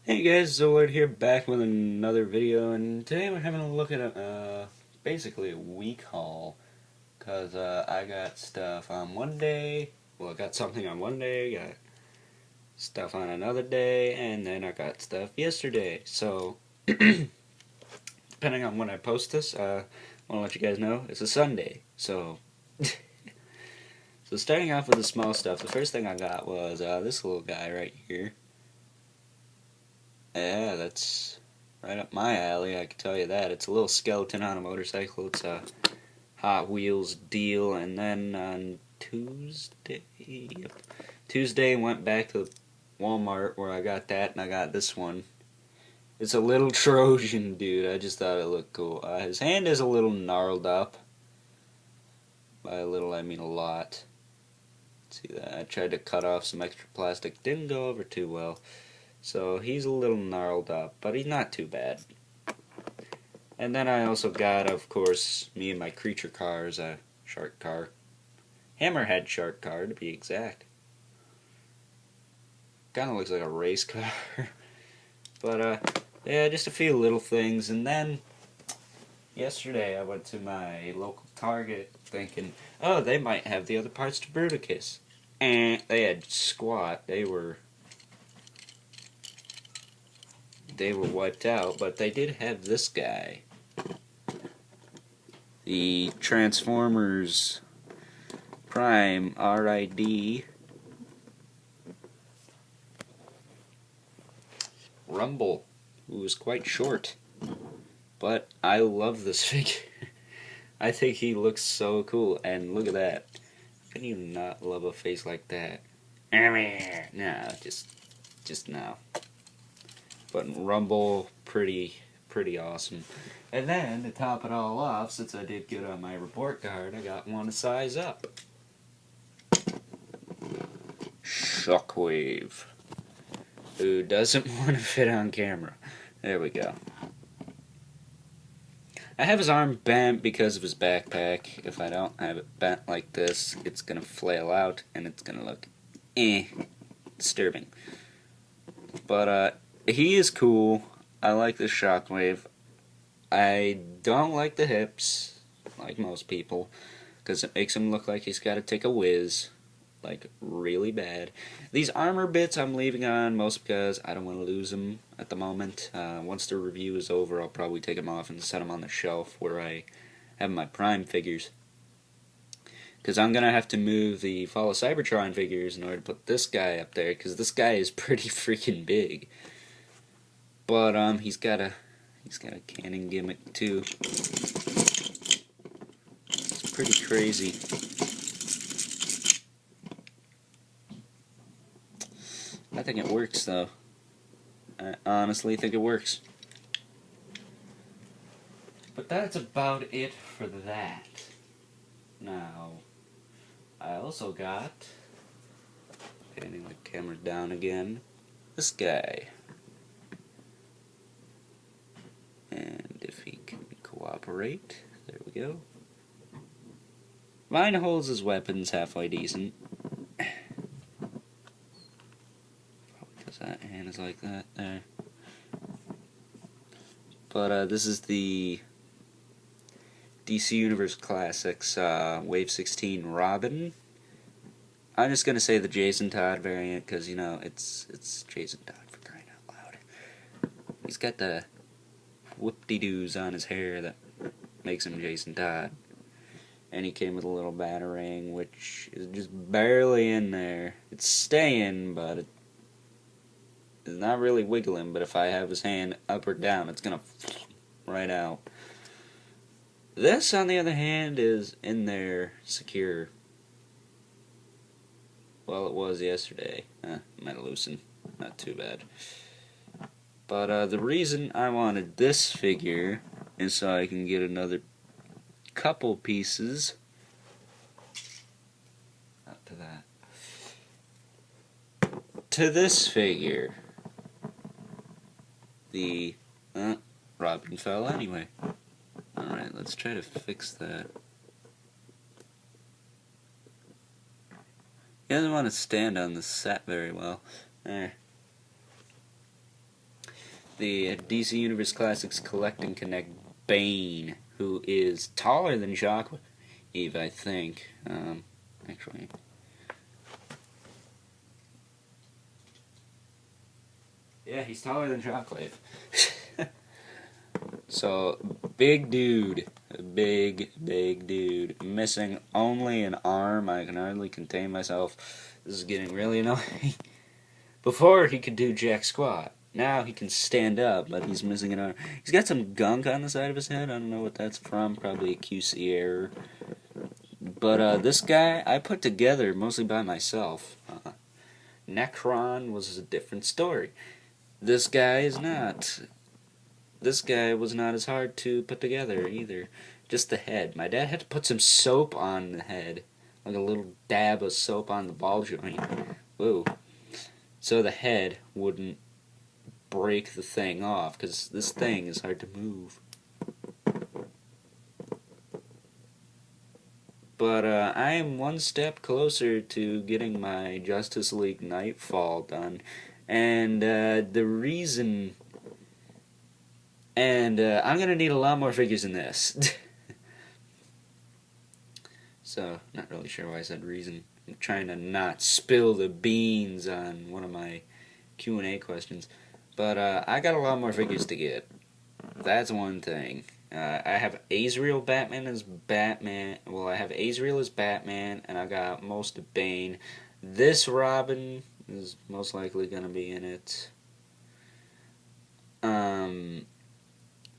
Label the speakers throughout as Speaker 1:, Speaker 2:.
Speaker 1: Hey guys, Zoid here, back with another video, and today we're having a look at basically a week haul, cause I got stuff on one day, well I got something on one day, got stuff on another day, and then I got stuff yesterday, so depending on when I post this, I want to let you guys know, it's a Sunday, so starting off with the small stuff, the first thing I got was this little guy right here. Yeah, that's right up my alley, I can tell you that. It's a little skeleton on a motorcycle. It's a Hot Wheels deal. And then on Tuesday went back to Walmart where I got that, and I got this one. It's a little Trojan dude. I just thought it looked cool. His hand is a little gnarled up. By a little, I mean a lot. See that? I tried to cut off some extra plastic. Didn't go over too well. So he's a little gnarled up, but he's not too bad. And then I also got, of course, me and my creature cars, a shark car. Hammerhead shark car, to be exact. Kind of looks like a race car. But, yeah, just a few little things. And then, yesterday I went to my local Target thinking, oh, they might have the other parts to Bruticus. And they had squat. They were wiped out, but they did have this guy. The Transformers Prime RID Rumble, who is quite short. But I love this figure. I think he looks so cool, and look at that. How can you not love a face like that? No, just no. But Rumble, pretty awesome. And then, to top it all off, since I did good on my report card, I got one to size up. Shockwave. Who doesn't want to fit on camera. There we go. I have his arm bent because of his backpack. If I don't have it bent like this, it's going to flail out and it's going to look disturbing. But he is cool. I like the Shockwave. I don't like the hips, like most people, because it makes him look like he's got to take a whiz, like really bad. These armor bits I'm leaving on, most because I don't want to lose them at the moment. Once the review is over, I'll probably take them off and set them on the shelf where I have my Prime figures. Because I'm going to have to move the Fall of Cybertron figures in order to put this guy up there, because this guy is pretty freaking big. But he's got a cannon gimmick too. It's pretty crazy. I think it works though. I honestly think it works. But that's about it for that. Now, I also got, panning the camera down again, this guy. And if he can cooperate, there we go. Mine holds his weapons halfway decent. Probably because that hand is like that there. But this is the DC Universe Classics Wave 16 Robin. I'm just gonna say the Jason Todd variant because you know it's Jason Todd, for crying out loud. He's got the whoop-de-doos on his hair that makes him Jason Todd. And he came with a little batarang, which is just barely in there. It's staying, but it's not really wiggling. But if I have his hand up or down, it's gonna right out. This, on the other hand, is in there secure. Well, it was yesterday. Might have loosened. Not too bad. But the reason I wanted this figure is so I can get another couple pieces. Up to that. To this figure. The Robin fell anyway. Alright, let's try to fix that. He doesn't want to stand on the set very well. There. the DC Universe Classics Collect and Connect Bane, who is taller than Shockwave, I think. Actually, yeah, he's taller than Shockwave. So, big dude. Big dude. Missing only an arm. I can hardly contain myself. This is getting really annoying. Before, he could do jack squat. Now he can stand up, but he's missing an arm. He's got some gunk on the side of his head. I don't know what that's from. Probably a QC error. But this guy, I put together mostly by myself. Necron was a different story. This guy is not. This guy was not as hard to put together either. Just the head. My dad had to put some soap on the head. Like a little dab of soap on the ball joint. Whoa. So the head wouldn't break the thing off, because this thing is hard to move. But I am one step closer to getting my Justice League Nightfall done. And the reason... And I'm going to need a lot more figures in this. So, not really sure why I said reason. I'm trying to not spill the beans on one of my Q&A questions. But I got a lot more figures to get. That's one thing. I have Azrael Batman as Batman. Well, I have Azrael as Batman, and I got most of Bane. This Robin is most likely going to be in it.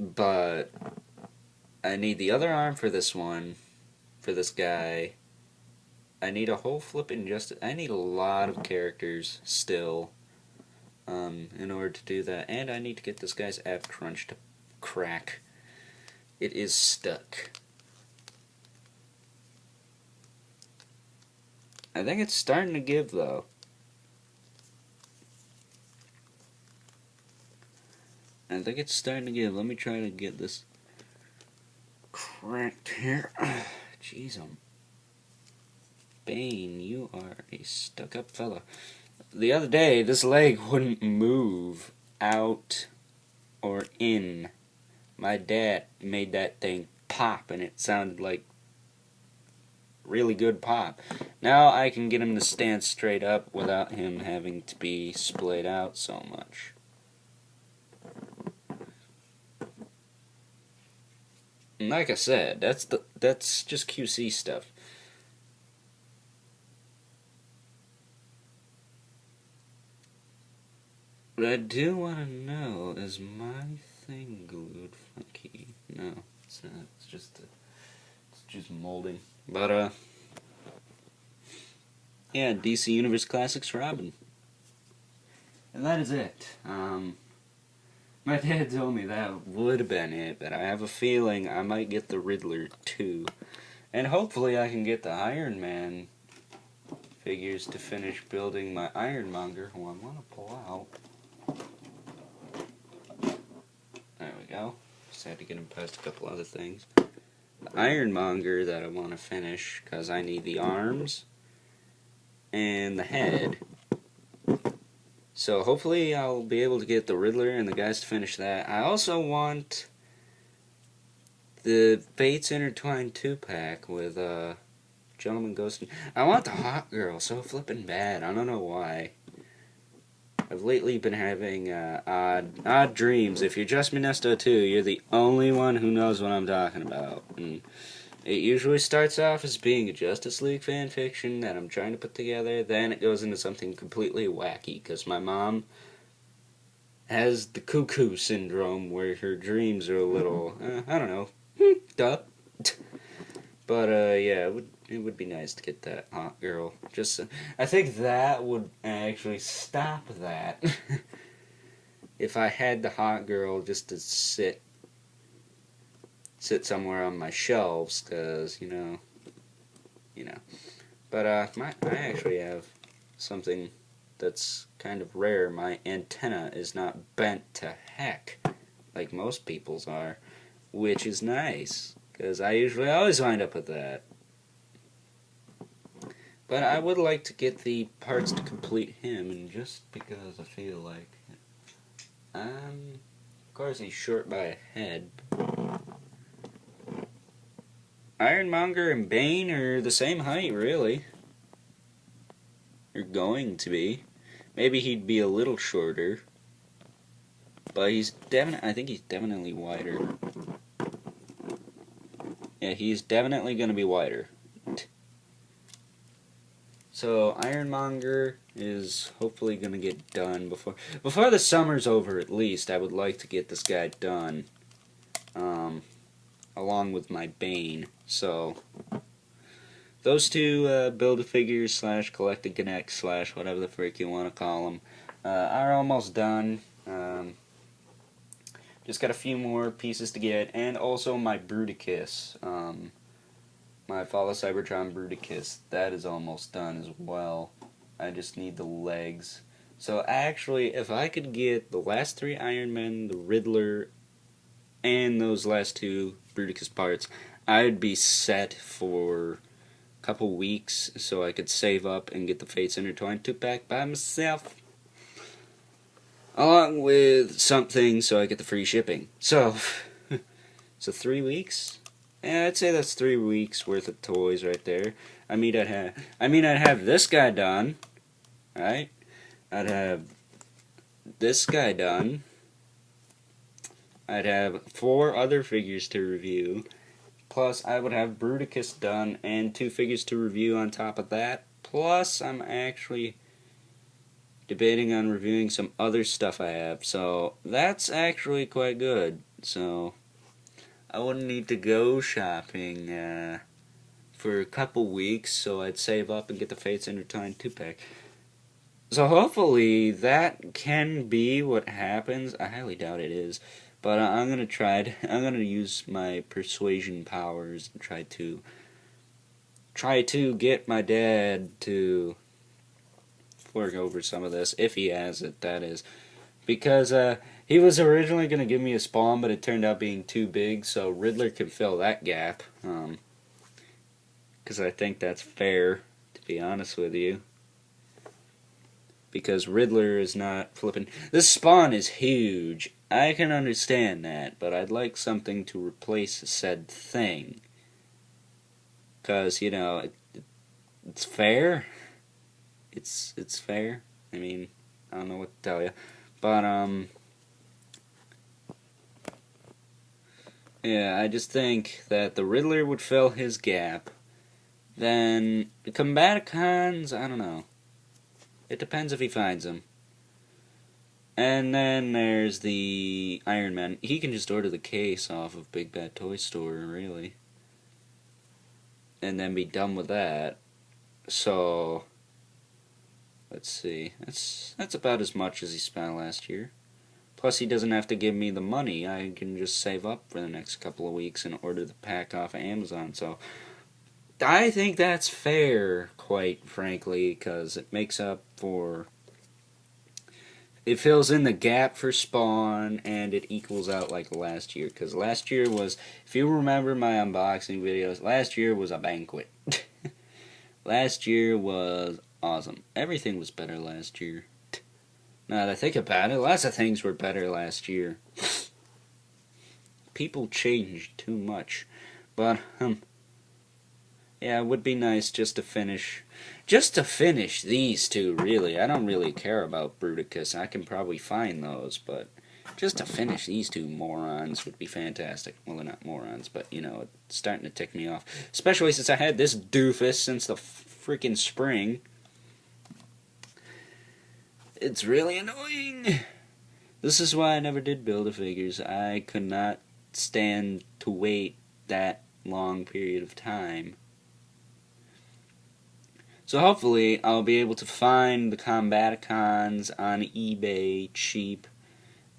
Speaker 1: But I need the other arm for this one, for this guy. I need a whole flippin' Justice. I need a lot of characters still, in order to do that. And I need to get this guy's app crunch to crack. It is stuck. I think it's starting to give, though. I think it's starting to give. Let me try to get this cracked here. Jeez, Bane, you are a stuck-up fella. The other day, this leg wouldn't move out or in. My dad made that thing pop, and it sounded like really good pop. Now I can get him to stand straight up without him having to be splayed out so much. And like I said, that's just QC stuff. But I do want to know, is my thing glued funky? No, it's not. It's just molding. But yeah, DC Universe Classics Robin. And that is it. My dad told me that would have been it, but I have a feeling I might get the Riddler too. And hopefully I can get the Iron Man figures to finish building my Ironmonger, who I want to pull out. There we go. Just had to get him past a couple other things. The Ironmonger that I want to finish, because I need the arms and the head. So hopefully I'll be able to get the Riddler and the guys to finish that. I also want the Fates Intertwined 2-pack with Gentleman Ghost. I want the Hot Girl so flippin' bad. I don't know why. I've lately been having odd dreams. If you're Just Minesto 2, you're the only one who knows what I'm talking about. And it usually starts off as being a Justice League fan fiction that I'm trying to put together. Then it goes into something completely wacky, because my mom has the cuckoo syndrome, where her dreams are a little, I don't know, duh. But yeah, it would be nice to get that Hot Girl. Just, I think that would actually stop that. If I had the Hot Girl just to sit somewhere on my shelves, because, you know. But I actually have something that's kind of rare. My antenna is not bent to heck, like most people's are, which is nice, because I usually always wind up with that. But I would like to get the parts to complete him, and just because I feel like course, he's short by a head. Ironmonger and Bane are the same height, really. They're going to be. Maybe he'd be a little shorter. But he's I think he's definitely wider. Yeah, he's definitely going to be wider. So Ironmonger is hopefully going to get done before the summer's over. At least I would like to get this guy done, along with my Bane. So those two Build-A-Figures / Collect-A-Connect / whatever the frick you want to call them are almost done. Just got a few more pieces to get, and also my Bruticus. My Fall of Cybertron Bruticus, that is almost done as well. I just need the legs. So actually, if I could get the last 3 Iron Men, the Riddler, and those last 2 Bruticus parts, I'd be set for a couple weeks, so I could save up and get the Fates Intertwined 2-pack by myself. Along with something so I get the free shipping. So 3 weeks? Yeah, I'd say that's 3 weeks worth of toys right there. I mean, I'd have this guy done, right? I'd have this guy done. I'd have 4 other figures to review. Plus, I would have Bruticus done and 2 figures to review on top of that. Plus, I'm actually debating on reviewing some other stuff I have. So, that's actually quite good. So I wouldn't need to go shopping for a couple weeks, so I'd save up and get the Fates Intertwined 2-pack. So hopefully that can be what happens. I highly doubt it is, but I'm gonna try it. I'm gonna use my persuasion powers and try to get my dad to fork over some of this, if he has it, that is. Because he was originally going to give me a Spawn, but it turned out being too big, so Riddler can fill that gap. Because I think that's fair, to be honest with you. Because Riddler is not flipping. This Spawn is huge. I can understand that, but I'd like something to replace said thing. Because, you know, it's fair. It's fair. I mean, I don't know what to tell you. But, yeah, I just think that the Riddler would fill his gap. Then, the Combaticons, I don't know. It depends if he finds them. And then there's the Iron Man. He can just order the case off of Big Bad Toy Store, really. And then be done with that. So let's see. That's about as much as he spent last year. Plus, he doesn't have to give me the money. I can just save up for the next couple of weeks and order the pack off of Amazon. So I think that's fair, quite frankly, because it makes up for... It fills in the gap for Spawn, and it equals out like last year. Because last year was, if you remember my unboxing videos, last year was a banquet. Last year was awesome. Everything was better last year. Now that I think about it, lots of things were better last year. People changed too much. But, yeah, it would be nice just to finish these two, really. I don't really care about Bruticus. I can probably find those, but just to finish these two morons would be fantastic. Well, they're not morons, but, you know, it's starting to tick me off. Especially since I had this doofus since the freaking spring. It's really annoying. This is why I never did Build-A-Figures. I could not stand to wait that long period of time. So hopefully I'll be able to find the Combaticons on eBay cheap,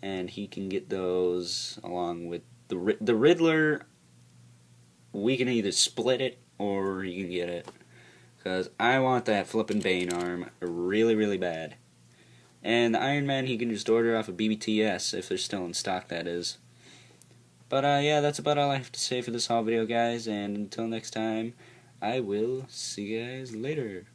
Speaker 1: and he can get those along with the Riddler. We can either split it or he can get it, because I want that flippin' Bane arm really, really bad. And the Iron Man he can just order off of BBTS if they're still in stock, that is. But yeah, that's about all I have to say for this haul video, guys, and until next time, I will see you guys later.